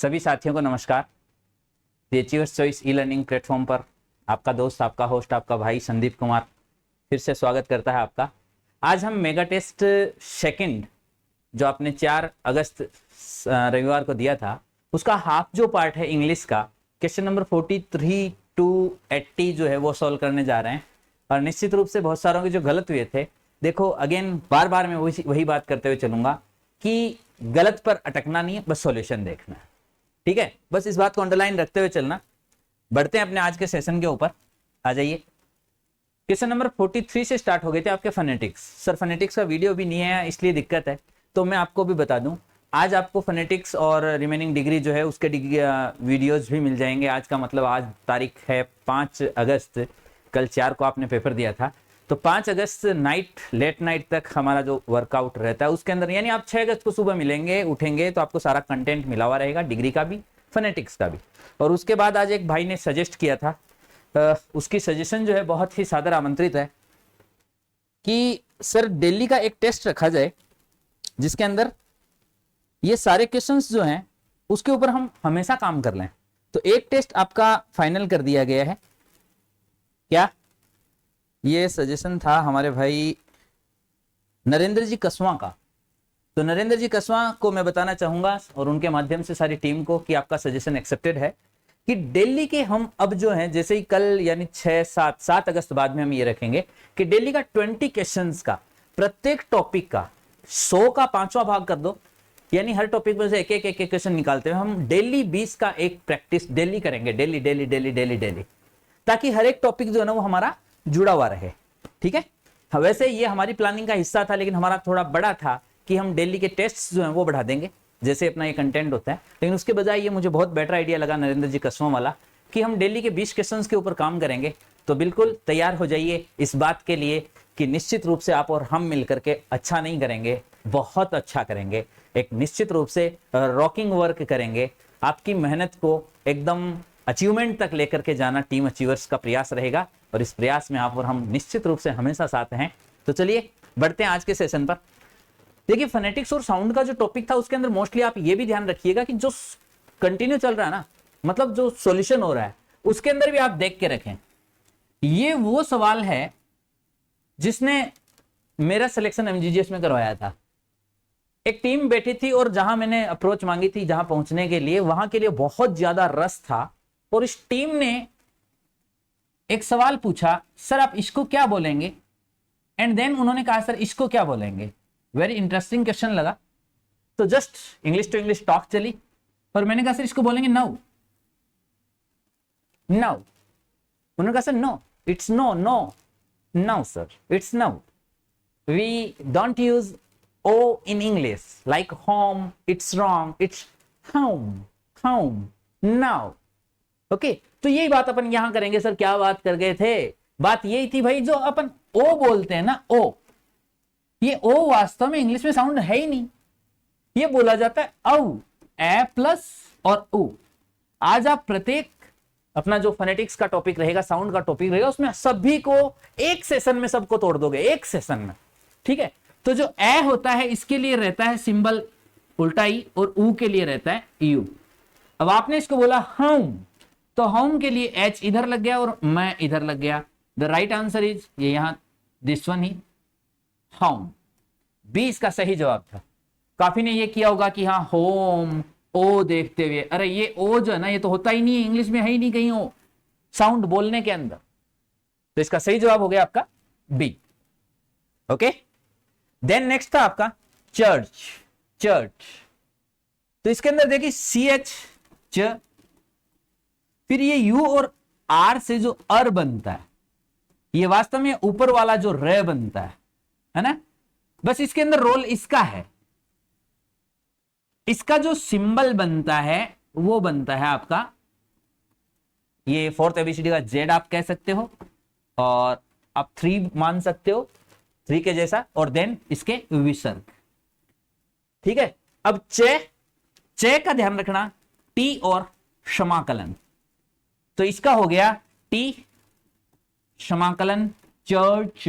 सभी साथियों को नमस्कार। The achievers choice e learning platform पर आपका दोस्त, आपका होस्ट, आपका भाई संदीप कुमार फिर से स्वागत करता है आपका। आज हम मेगा टेस्ट सेकंड जो आपने 4 अगस्त रविवार को दिया था, उसका हाफ जो पार्ट है इंग्लिश का, क्वेश्चन नंबर 43 to 80 जो है वो सॉल्व करने जा रहे हैं। और निश्चित रूप से बहुत सारों के जो गलत हुए थे, देखो अगेन बार बार मैं वही बात करते हुए चलूंगा कि गलत पर अटकना नहीं है, बस सॉल्यूशन देखना है। ठीक है, बस इस बात को अंडरलाइन रखते हुए चलना। बढ़ते हैं अपने आज के सेशन के ऊपर, आ जाइए। क्वेश्चन नंबर 43 से स्टार्ट हो गए थे आपके फोनेटिक्स। सर फोनेटिक्स का वीडियो भी नहीं है इसलिए दिक्कत है, तो मैं आपको भी बता दूं, आज आपको फोनेटिक्स और रिमेनिंग डिग्री जो है उसके वीडियोज भी मिल जाएंगे। आज का मतलब आज तारीख है 5 अगस्त, कल 4 को आपने पेपर दिया था, तो 5 अगस्त लेट नाइट तक हमारा जो वर्कआउट रहता है उसके अंदर, यानी आप 6 अगस्त को सुबह मिलेंगे, उठेंगे तो आपको सारा कंटेंट मिला हुआ रहेगा, डिग्री का भी फोनेटिक्स का भी। और उसके बाद आज एक भाई ने सजेस्ट किया था, उसकी सजेशन जो है बहुत ही सादर आमंत्रित है कि सर दिल्ली का एक टेस्ट रखा जाए जिसके अंदर ये सारे क्वेश्चंस जो हैं उसके ऊपर हम हमेशा काम कर लें। तो एक टेस्ट आपका फाइनल कर दिया गया है। क्या ये सजेशन था हमारे भाई नरेंद्र जी कसवा का। तो नरेंद्र जी कसवा को मैं बताना चाहूंगा और उनके माध्यम से सारी टीम को कि आपका सजेशन एक्सेप्टेड है कि दिल्ली के हम अब जो हैं, जैसे ही कल यानी 7 अगस्त बाद में हम ये रखेंगे कि दिल्ली का 20 क्वेश्चंस का, प्रत्येक टॉपिक का 100 का 5वां भाग कर दो, यानी हर टॉपिक में से एक एक क्वेश्चन निकालते हुए हम डेली 20 का एक प्रैक्टिस डेली करेंगे, डेली, ताकि हर एक टॉपिक जो है ना वो हमारा जुड़ा हुआ रहे। ठीक है, वैसे ये हमारी प्लानिंग का हिस्सा था, लेकिन हमारा थोड़ा बड़ा था कि हम डेली के टेस्ट जो हैं वो बढ़ा देंगे जैसे अपना ये कंटेंट होता है। लेकिन उसके बजाय ये मुझे बहुत बेटर आइडिया लगा नरेंद्र जी कसवा वाला कि हम डेली के 20 क्वेश्चंस के ऊपर काम करेंगे। तो बिल्कुल तैयार हो जाइए इस बात के लिए कि निश्चित रूप से आप और हम मिलकर के अच्छा नहीं करेंगे, बहुत अच्छा करेंगे, एक निश्चित रूप से रॉकिंग वर्क करेंगे। आपकी मेहनत को एकदम अचीवमेंट तक लेकर के जाना टीम अचीवर्स का प्रयास रहेगा और इस प्रयास में आप और हम निश्चित रूप से हमेशा साथ हैं। तो चलिए बढ़ते हैं आज के सेशन पर। देखिए फोनेटिक्स और साउंड का जो टॉपिक था उसके अंदर मोस्टली आप ये भी ध्यान रखिएगा कि जो कंटिन्यू चल रहा है ना, मतलब जो सॉल्यूशन हो रहा है उसके अंदर भी आप देख के रखें। ये वो सवाल है जिसने मेरा सिलेक्शन एमजीजीएस में करवाया था। एक टीम बैठी थी और जहां मैंने अप्रोच मांगी थी, जहां पहुंचने के लिए, वहां के लिए बहुत ज्यादा रस था और इस टीम ने एक सवाल पूछा, सर आप इसको क्या बोलेंगे, एंड देन उन्होंने कहा सर इसको क्या बोलेंगे। वेरी इंटरेस्टिंग क्वेश्चन लगा, तो just English to English talk चली और मैंने कहा सर इसको बोलेंगे नाउ। उन्होंने कहा sir no, it's no now sir, it's now, we don't use O in English like home, it's wrong, it's home now. Okay, तो यही बात अपन यहां करेंगे। सर क्या बात कर गए थे? बात यही थी भाई, जो अपन ओ बोलते हैं ना, ओ, ये ओ वास्तव में इंग्लिश में साउंड है ही नहीं, ये बोला जाता है औ, ए प्लस और उ। आज आप प्रत्येक अपना जो फोनेटिक्स का टॉपिक रहेगा, साउंड का टॉपिक रहेगा, उसमें सभी को एक सेशन में सबको तोड़ दोगे, एक सेशन में। ठीक है, तो जो ए होता है इसके लिए रहता है सिंबल उल्टा ई और ऊ के लिए रहता है यू। अब आपने इसको बोला होम, तो होम के लिए एच इधर लग गया और मैं इधर लग गया। द राइट आंसर इज ये यहां दिस वन ही, होम। बी इसका सही जवाब था। काफी ने ये किया होगा कि हाँ होम, ओ देखते हुए, अरे ये ओ जो है ना ये तो होता ही नहीं है, इंग्लिश में है ही नहीं कहीं ओ साउंड बोलने के अंदर। तो इसका सही जवाब हो गया आपका बी। ओके, देन नेक्स्ट था आपका चर्च। तो इसके अंदर देखिए सी एच च, फिर ये यू और आर से जो अर बनता है, ये वास्तव में ऊपर वाला जो रे बनता है ना, बस इसके अंदर रोल इसका है। इसका जो सिंबल बनता है वो बनता है आपका ये 4th एबीसीडी का जेड आप कह सकते हो, और आप 3 मान सकते हो, 3 के जैसा, और देन इसके विसर्ग। ठीक है, अब चे का ध्यान रखना, टी और क्षमाकलन, तो इसका हो गया टी क्षमाकलन चर्च,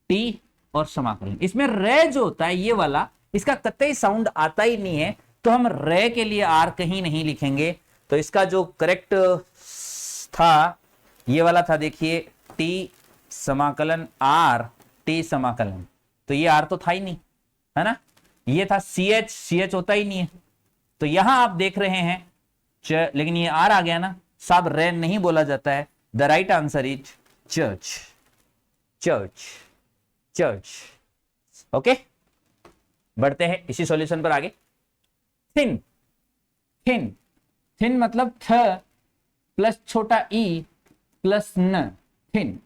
टी और समाकलन। इसमें रे जो होता है ये वाला, इसका कतई साउंड आता ही नहीं है, तो हम रे के लिए आर कहीं नहीं लिखेंगे। तो इसका जो करेक्ट था ये वाला था, देखिए टी समाकलन आर टी समाकलन, तो ये आर तो था ही नहीं, है ना, ये था सी एच होता ही नहीं है। तो यहां आप देख रहे हैं लेकिन ये आर आ गया ना साहब, रे नहीं बोला जाता है। The right answer is church, church, church. Okay, बढ़ते हैं इसी सॉल्यूशन पर आगे। थिन, थिन, थिन मतलब थ प्लस छोटा ई प्लस न, थिन।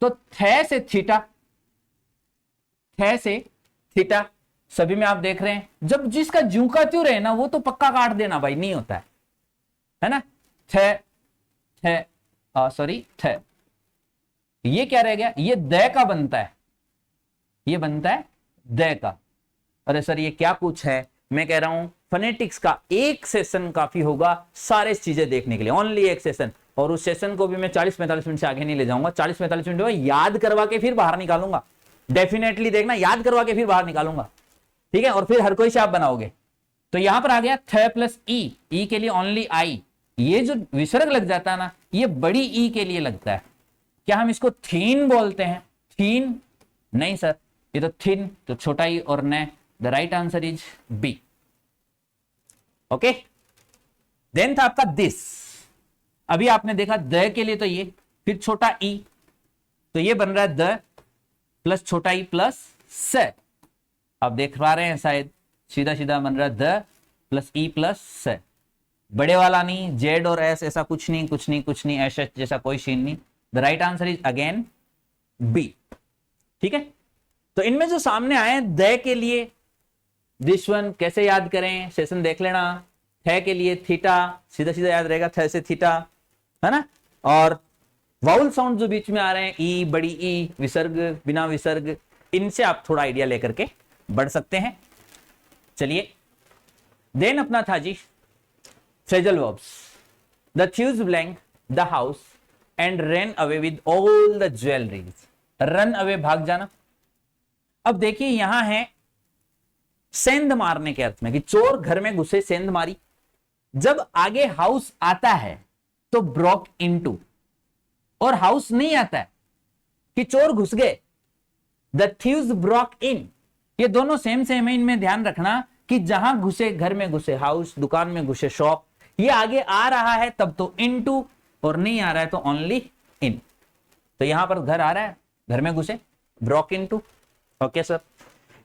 तो थे से थीटा, थे से थीटा सभी में आप देख रहे हैं, जब जिसका ज्यों का त्यों रहे ना वो तो पक्का काट देना भाई, नहीं होता है ना। थे, थे, सॉरी थे, ये क्या रह गया, ये द का बनता है, ये बनता है द का। अरे सर ये क्या कुछ है, मैं कह रहा हूं फोनेटिक्स का एक सेशन काफी होगा सारे चीजें देखने के लिए, ओनली एक सेशन। और उस सेशन को भी मैं 40-45 मिनट से आगे नहीं ले जाऊंगा, 40-45 मिनट में याद करवा के फिर बाहर निकालूंगा, डेफिनेटली देखना, याद करवा के फिर बाहर निकालूंगा, ठीक है। और फिर हर कोई से आप बनाओगे। तो यहां पर आ गया थ प्लस ई के लिए ओनली आई, ये जो विसर्ग लग जाता है ना ये बड़ी ई के लिए लगता है। क्या हम इसको थीन बोलते हैं, थीन? नहीं सर, ये तो थिन, तो छोटा ई और न। The right answer is B. Okay, then था आपका दिस। अभी आपने देखा द के लिए तो ये, फिर छोटा ई, तो ये बन रहा है द प्लस छोटा ई प्लस स। आप देख पा रहे हैं शायद, सीधा सीधा बन रहा है द प्लस ई प्लस स। बड़े वाला नहीं, जेड और एस ऐसा कुछ नहीं, कुछ नहीं, कुछ नहीं, एस जैसा कोई सीन नहीं। The right answer is again B, ठीक है। तो इनमें जो सामने आए द के लिए दिस वन कैसे याद करें, सेशन देख लेना। थे के लिए थीटा, सीधा सीधा याद रहेगा, थे से थीटा, है ना। और वाउल साउंड जो बीच में आ रहे हैं, ई, बड़ी ई, विसर्ग, बिना विसर्ग, इनसे आप थोड़ा आइडिया लेकर के बढ़ सकते हैं। चलिए, देन अपना था जी phrasal verbs. The thieves blank the house and run away with all the jewelleries. Run away भाग जाना। अब देखिए यहां है सेंध मारने के अर्थ में, कि चोर घर में घुसे, सेंध मारी। जब आगे हाउस आता है तो ब्रोक इनटू, और हाउस नहीं आता है कि चोर घुस गए, द थीव्स ब्रोक इन। ये दोनों सेम सेम है, इनमें ध्यान रखना कि जहां घुसे, घर में घुसे हाउस, दुकान में घुसे शॉप, ये आगे आ रहा है तब तो इनटू, और नहीं आ रहा है तो ओनली इन। तो यहां पर घर आ रहा है, घर में घुसे, broke into. Okay sir.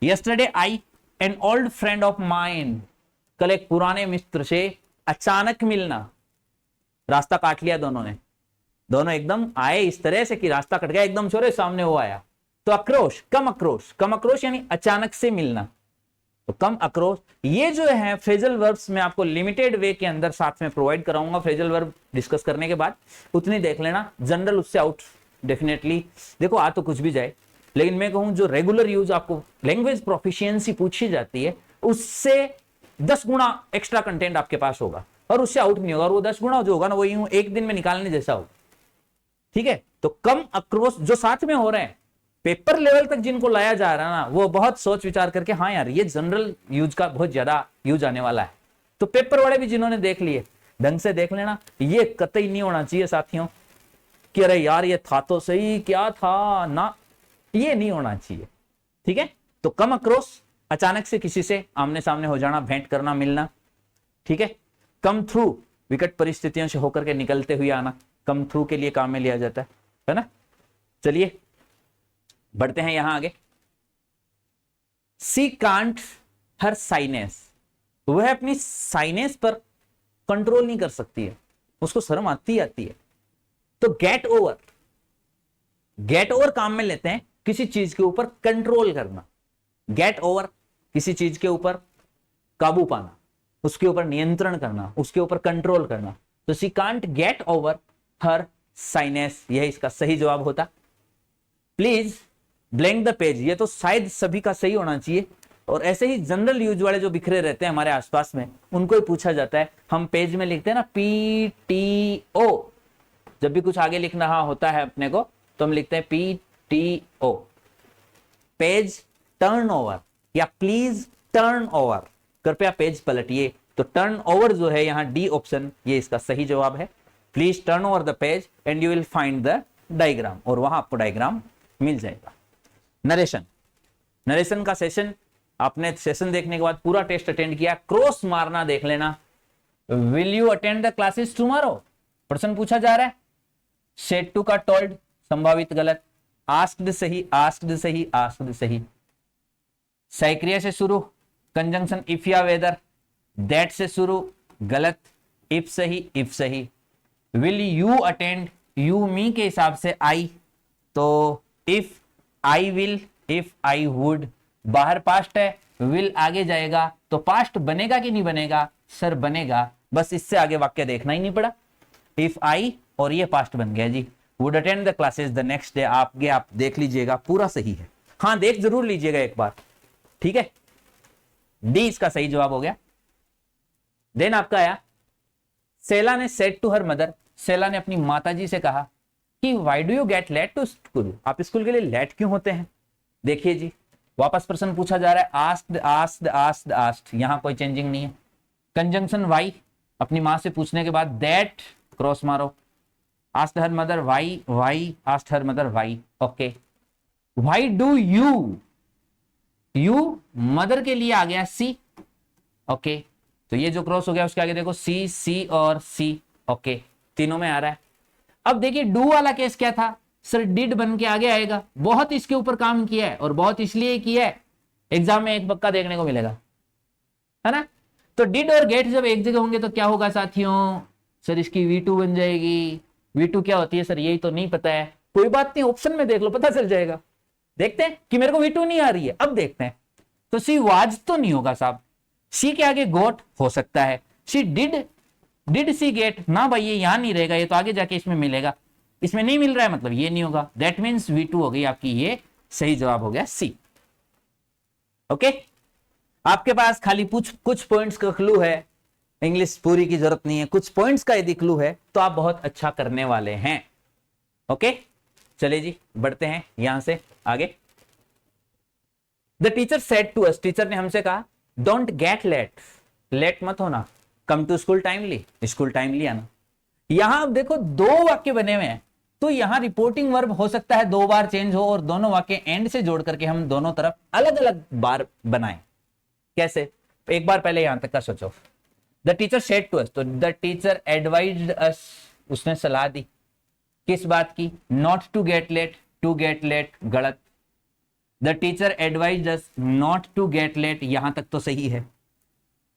Yesterday I an old friend of mine. कल एक पुराने मित्र से अचानक मिलना, रास्ता काट लिया दोनों ने, दोनों एकदम आए इस तरह से कि रास्ता कट गया, एकदम छोरे सामने वो आया। तो आक्रोश, कम आक्रोश, कम आक्रोश यानी अचानक से मिलना, तो कम आक्रोश। ये जो है फ्रेजल वर्ब्स में आपको लिमिटेड वे के अंदर साथ में प्रोवाइड कराऊंगा, फ्रेजल वर्ब डिस्कस करने के बाद उतनी देख लेना, जनरल उससे आउट डेफिनेटली। देखो आ तो कुछ भी जाए, लेकिन मैं कहूं जो रेगुलर यूज आपको लैंग्वेज प्रोफिशिएंसी पूछी जाती है उससे 10 गुना एक्स्ट्रा कंटेंट आपके पास होगा, और उससे आउट नहीं होगा। और वो 10 गुना जो होगा ना वो यूं एक दिन में निकालने जैसा होगा, ठीक है। तो कम आक्रोश जो साथ में हो रहे हैं, पेपर लेवल तक जिनको लाया जा रहा है ना, वो बहुत सोच विचार करके, हाँ यार ये जनरल यूज का बहुत ज्यादा यूज आने वाला है। तो पेपर वाले भी जिन्होंने देख लिए ढंग से देख लेना, ये कतई नहीं होना चाहिए साथियों कि अरे यार ये था तो सही, क्या था ना, ये नहीं होना चाहिए, ठीक है। तो कम आक्रोश, अचानक से किसी से आमने सामने हो जाना, भेंट करना, मिलना, ठीक है। कम थ्रू, विकट परिस्थितियों से होकर के निकलते हुए आना, कम थ्रू के लिए काम में लिया जाता है ना। चलिए बढ़ते हैं यहां आगे। सी कांट हर साइनेस, वह अपनी साइनेस पर कंट्रोल नहीं कर सकती है, उसको शर्म आती है। तो गेट ओवर, गेट ओवर काम में लेते हैं किसी चीज के ऊपर कंट्रोल करना। गेट ओवर, किसी चीज के ऊपर काबू पाना, उसके ऊपर नियंत्रण करना, उसके ऊपर कंट्रोल करना। तो she can't get over her shyness, यह इसका सही जवाब होता। प्लीज ब्लैंक द पेज, ये तो शायद सभी का सही होना चाहिए। और ऐसे ही जनरल यूज वाले जो बिखरे रहते हैं हमारे आसपास में, उनको ही पूछा जाता है। हम पेज में लिखते हैं ना PTO, जब भी कुछ आगे लिखना होता है अपने को तो हम लिखते हैं PTO, पेज टर्न ओवर या प्लीज टर्न ओवर, कृपया पेज पलटिए। तो टर्न ओवर जो है यहाँ डी ऑप्शन, ये इसका सही जवाब है। Please turn over the page and you will find the diagram, और वहां आपको डायग्राम मिल जाएगा। नरेशन, नरेशन का सेशन, आपने सेशन देखने के बाद पूरा टेस्ट अटेंड किया, क्रॉस मारना देख लेना। Will you attend the classes tomorrow, प्रश्न पूछा जा रहा है। सेड टू का टोल्ड संभावित गलत, आस्क्ड सही, आस्क्ड सही, आस्क्ड सही। सैक्रिया से शुरू, कंजंक्शन इफ या वेदर, दैट से शुरू गलत, इफ सही, इफ सही। विल यू अटेंड, यू मी के हिसाब से आई, तो if I will, if I would, बाहर पास्ट है, विल आगे जाएगा तो पास्ट बनेगा कि नहीं बनेगा? सर बनेगा, बस इससे आगे वाक्य देखना ही नहीं पड़ा। इफ आई और ये पास्ट बन गया जी। Would attend the classes the next day, आप देख लीजिएगा पूरा सही है, हाँ देख जरूर लीजिएगा एक बार, ठीक है। डी इसका सही जवाब हो गया। देन आपका आया, सेला ने said to her mother, Sheela ने अपनी माताजी से कहा कि why do you get late to school, आप स्कूल के लिए लेट क्यों होते हैं? देखिए जी, वापस प्रश्न पूछा जा रहा है, आस्क्ड आस्क्ड आस्क्ड आस्क्ड, यहां कोई चेंजिंग नहीं है। कंजंक्शन वाई, अपनी मां से पूछने के बाद दैट क्रॉस मारो, asked her mother why, why asked her mother why, okay. Why do you, you mother के लिए आ गया सी, ओके, तो ये जो क्रॉस हो गया उसके आगे देखो सी, सी और सी, ओके, तीनों में आ रहा है। अब देखिए डू वाला केस क्या था, सर डिड बन के आगे आएगा, बहुत इसके ऊपर काम किया है और बहुत इसलिए किया है, एग्जाम में एक पक्का देखने को मिलेगा, है ना। तो डिड और गेट जब एक जगह होंगे तो क्या होगा साथियों, सर इसकी V2 बन जाएगी। V2 क्या होती है सर, यही तो नहीं पता है, कोई बात नहीं, ऑप्शन में देख लो पता चल जाएगा। देखते हैं कि मेरे को V2 नहीं आ रही है, अब देखते हैं। तो सी वाज तो नहीं होगा साहब, सी के आगे गोट हो सकता है, सी डिड सी गेट ना भाई, ये यहां नहीं रहेगा, ये तो आगे जाके इसमें मिलेगा, इसमें नहीं मिल रहा है मतलब ये नहीं होगा, दैट मीन्स V2 हो गई आपकी, ये सही जवाब हो गया सी, ओके। आपके पास खाली कुछ पॉइंट्स का क्लू है, इंग्लिश पूरी की जरूरत नहीं है, कुछ पॉइंट्स का यदि क्लू है तो आप बहुत अच्छा करने वाले हैं, ओके। चलिए जी बढ़ते हैं यहां से आगे। The teacher said to us, teacher ने हमसे कहा डोंट गेट लेट, लेट मत होना, come to school timely, school timely आना। यहां अब देखो दो वाक्य बने हुए हैं, तो यहां रिपोर्टिंग वर्ब हो सकता है दो बार चेंज हो और दोनों वाक्य एंड से जोड़ करके हम दोनों तरफ अलग अलग बार बनाएं। कैसे, एक बार पहले यहां तक का सोचो। The teacher said to us, तो द टीचर एडवाइज्ड अस, उसने सलाह दी किस बात की, not to get late, to get late गलत। The teacher advised us not to get late, यहां तक तो सही है।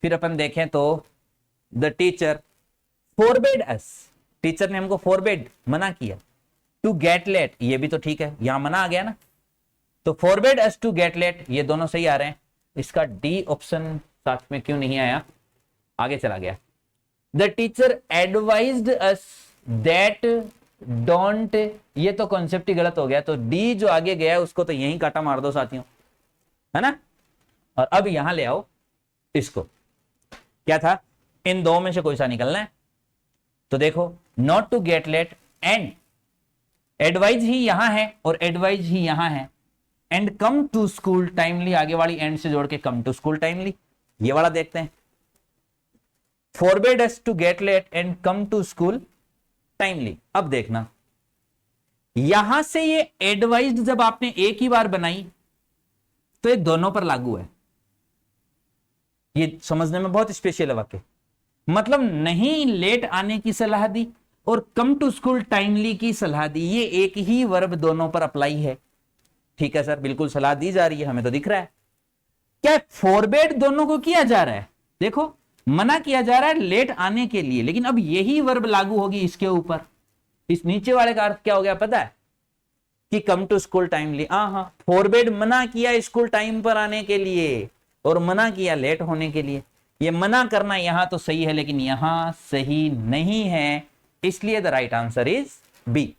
फिर अपन देखें तो the teacher forbade us, teacher ने हमको फोरबेड मना किया, टू गेट लेट ये भी तो ठीक है, यहां मना आ गया ना, तो फोरबेड अस टू गेट लेट, ये दोनों सही आ रहे हैं। इसका डी ऑप्शन साथ में क्यों नहीं आया, आगे चला गया। The teacher advised us that don't, ये तो कॉन्सेप्ट ही गलत हो गया, तो डी जो आगे गया उसको तो यहीं काटा मार दो साथियों, है ना। और अब यहां ले आओ इसको, क्या था, इन दो में से कोई सा निकलना है, तो देखो not to get late and advise ही यहां है और एडवाइज ही यहां है, and come to school timely, आगे वाली एंड से जोड़ के कम टू स्कूल टाइमली, ये वाला देखते हैं। Forbade us to get late and come to school timely, अब देखना यहां से ये एडवाइज्ड जब आपने एक ही बार बनाई तो ये दोनों पर लागू है, ये समझने में बहुत स्पेशल है वाक्य, मतलब नहीं लेट आने की सलाह दी और कम टू स्कूल टाइमली की सलाह दी, ये एक ही वर्ब दोनों पर अप्लाई है, ठीक है सर, बिल्कुल सलाह दी जा रही है, हमें तो दिख रहा है। क्या फोरबेड दोनों को किया जा रहा है, देखो मना किया जा रहा है लेट आने के लिए, लेकिन अब यही वर्ब लागू होगी इसके ऊपर, इस नीचे वाले का अर्थ क्या हो गया पता है, कि कम टू स्कूल टाइमली। हाँ, फोरबेड मना किया स्कूल टाइम पर आने के लिए और मना किया लेट होने के लिए, ये मना करना यहां तो सही है लेकिन यहां सही नहीं है, इसलिए the right answer is B,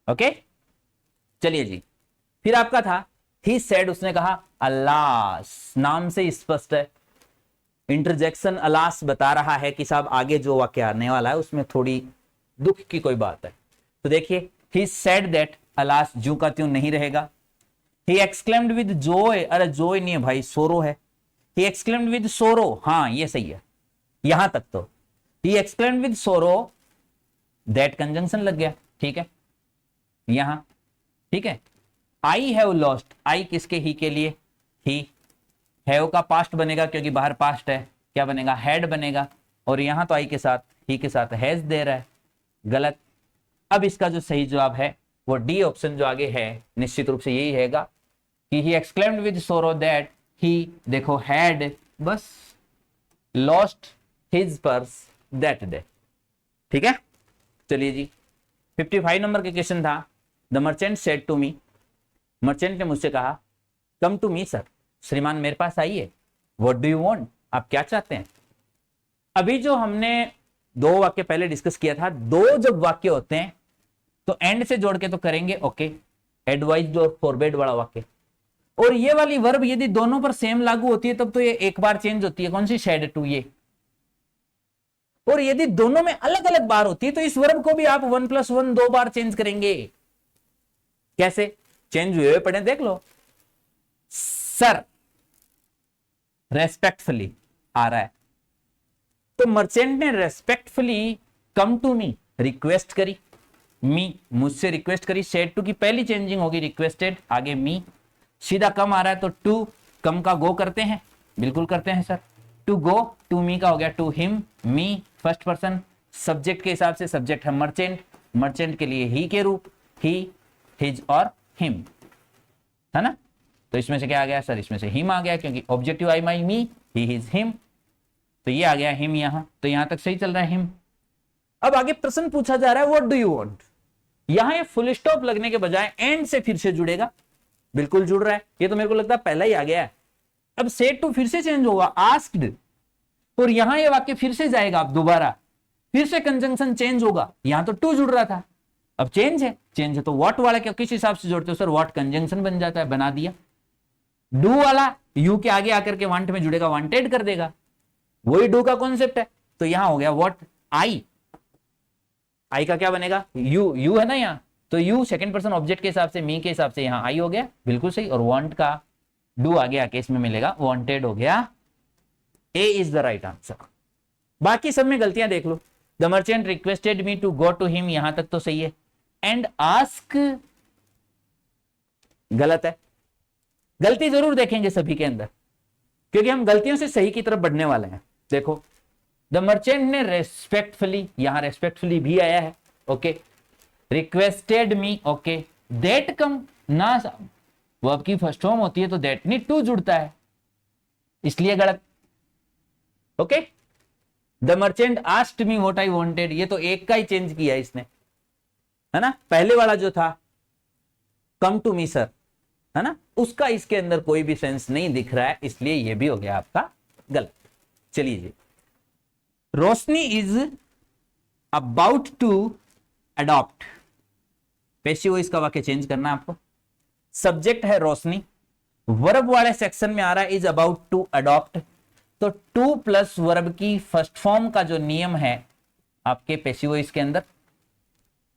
okay. चलिए जी, फिर आपका था ही सेड, उसने कहा अलास, नाम से स्पष्ट है, इंटरजेक्शन अलास बता रहा है कि साहब आगे जो वाक्य आने वाला है उसमें थोड़ी दुख की कोई बात है। तो देखिए ही सेड दैट, अलास जू का त्यों नहीं रहेगा। ही एक्सक्लेम्ड विद जॉय, अरे जॉय नहीं है भाई, सोरो है, ही एक्सक्लेम्ड विद सोरो, हाँ ये सही है, यहां तक तो ही exclaimed with sorrow, that conjunction लग गया, ठीक है यहां, ठीक है। आई हैव लॉस्ट, आई किसके, ही के लिए, ही, हैव का पास्ट बनेगा क्योंकि बाहर पास्ट है, क्या बनेगा, हैड बनेगा, और यहां तो आई के साथ, ही के साथ हैज दे रहा है, गलत। अब इसका जो सही जवाब है वो डी ऑप्शन जो आगे है निश्चित रूप से यही हैगा कि he exclaimed with sorrow that he, देखो हैड, बस lost his purse that day, ठीक है। चलिए जी 55 नंबर का क्वेश्चन था, the merchant said to me, merchant ने मुझसे कहा, कम टू मी सर, श्रीमान मेरे पास आइए, व्हाट डू यू वांट, आप क्या चाहते हैं। अभी जो हमने दो वाक्य पहले डिस्कस किया था, दो जब वाक्य होते हैं तो एंड से जोड़ के तो करेंगे, ओके, एडवाइज्ड और फॉरबेड वाला वाक्य, और ये वाली वर्ब यदि दोनों पर सेम लागू होती है तब तो ये एक बार चेंज होती है, कौन सी, शेड टू, ये, और यदि दोनों में अलग अलग बार होती है तो इस वर्ब को भी आप 1+1 दो बार चेंज करेंगे। कैसे चेंज हुए पढ़े देख लो, सर रेस्पेक्टफुली आ रहा है, तो मर्चेंट ने respectfully come to me request करी, मी मुझसे रिक्वेस्ट करी, सेड टू की पहली चेंजिंग होगी रिक्वेस्टेड, आगे मी, सीधा कम आ रहा है तो टू, कम का गो करते हैं, बिल्कुल करते हैं sir, to go, to me का हो गया to him, me first person, subject के हिसाब से सब्जेक्ट है मर्चेंट, मर्चेंट के लिए ही के रूप, ही, हिज और हिम, है ना। तो इसमें से क्या आ गया सर, इसमें से हिम आ गया क्योंकि objective I my me, he his him, तो ये आ गया हिम यहां, तो यहां तक सही चल रहा है हिम। अब आगे प्रश्न पूछा जा रहा है व्हाट डू यू वांट, यहां ये फुल स्टॉप लगने के बजाय एंड से फिर से जुड़ेगा, बिल्कुल जुड़ रहा है, ये तो मेरे को लगता है पहला ही आ गया है। अब सेड टू फिर से चेंज होगा आस्क्ड, और यहां ये वाक्य फिर से जाएगा, अब दोबारा फिर से कंजंक्शन चेंज होगा, यहां तो टू जुड़ रहा था, अब चेंज है तो व्हाट वाला क्या किस हिसाब से जोड़ते हो सर, व्हाट कंजंक्शन बन जाता है, बना दिया। डू वाला यू के आगे आकर के वांट में जुड़ेगा, वांटेड कर देगा, वही डू का कॉन्सेप्ट है, तो यहां हो गया व्हाट, आई, आई का क्या बनेगा, यू, यू है ना यहाँ, तो यू सेकंड पर्सन ऑब्जेक्ट के हिसाब से, मी के हिसाब से यहां आई हो गया, बिल्कुल सही, और वांट का डू आगे आके इसमें मिलेगा, वांटेड हो गया, A is the right answer. बाकी सब में गलतियां देख लो, the merchant requested me to go to him, यहां तक तो सही है, एंड आस्क गलत है, गलती जरूर देखेंगे सभी के अंदर क्योंकि हम गलतियों से सही की तरफ बढ़ने वाले हैं। देखो द मर्चेंट ने रेस्पेक्टफुली, यहां रेस्पेक्टफुली भी आया है, okay, requested me, okay, that come ना, वर्ब की फर्स्ट फॉर्म होती है तो दैट नी टू जुड़ता है, इसलिए गलत, okay. The merchant asked me what I wanted, ये तो एक का ही चेंज किया इसने, है ना, पहले वाला जो था कम टू मी सर, है ना, उसका इसके अंदर कोई भी सेंस नहीं दिख रहा है, इसलिए ये भी हो गया आपका गलत। चलिए जी, Roshni is about to adopt, passive voice का वाक्य चेंज करना है आपको, सब्जेक्ट है रोशनी, वर्ब वाले सेक्शन में आ रहा है इज अबाउट टू अडॉप्ट, तो टू प्लस वर्ब की फर्स्ट फॉर्म का जो नियम है आपके पैसिव वॉइस के अंदर,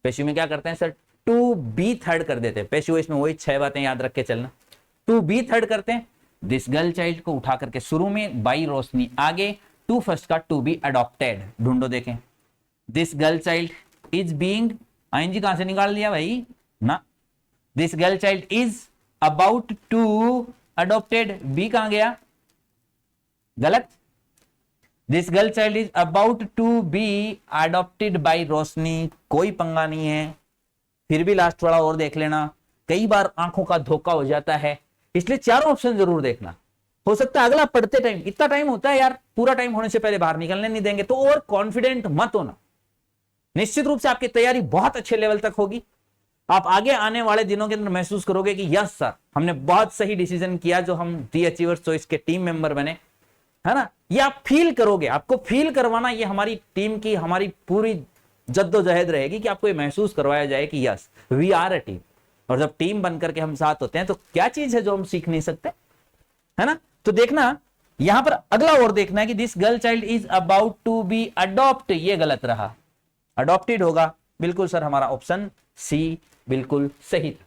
पैसिव में क्या करते हैं सर, टू बी थर्ड कर देते हैं, पैसिव वॉइस में वही 6 बातें याद रख के चलना, टू बी थर्ड करते हैं, दिस गर्ल चाइल्ड को उठा करके शुरू में, बाई रोशनी आगे, टू फर्स्ट का टू बी अडॉप्टेड, ढूंढो देखें, this girl child is being, ING कहां से निकाल दिया भाई ना, this girl child is about to adopted, be कहां गया, गलत, this girl child is about to be adopted by Roshni, कोई पंगा नहीं है, फिर भी लास्ट वाला और देख लेना, कई बार आंखों का धोखा हो जाता है, इसलिए चारों ऑप्शन जरूर देखना, हो सकता है अगला पढ़ते टाइम, इतना टाइम होता है यार, पूरा टाइम होने से पहले बाहर निकलने नहीं देंगे, तो ओवर कॉन्फिडेंट मत होना, निश्चित रूप से आपकी तैयारी बहुत अच्छे लेवल तक होगी, आप आगे आने वाले दिनों के अंदर महसूस करोगे कि यस सर हमने बहुत सही डिसीजन किया जो हम दी अचीवर्स चॉइस के टीम मेंबर बने, है ना, ये आप फील करोगे, आपको फील करवाना ये हमारी टीम की, हमारी पूरी जद्दोजहद रहेगी कि आपको ये महसूस करवाया जाए कि yes we are a team, और जब टीम बनकर के हम साथ होते हैं तो क्या चीज है जो हम सीख नहीं सकते, है ना। तो देखना यहां पर अगला और देखना है कि this girl child is about to be adopt, ये गलत रहा, अडॉप्टेड होगा, बिल्कुल सर हमारा ऑप्शन सी बिल्कुल सही था।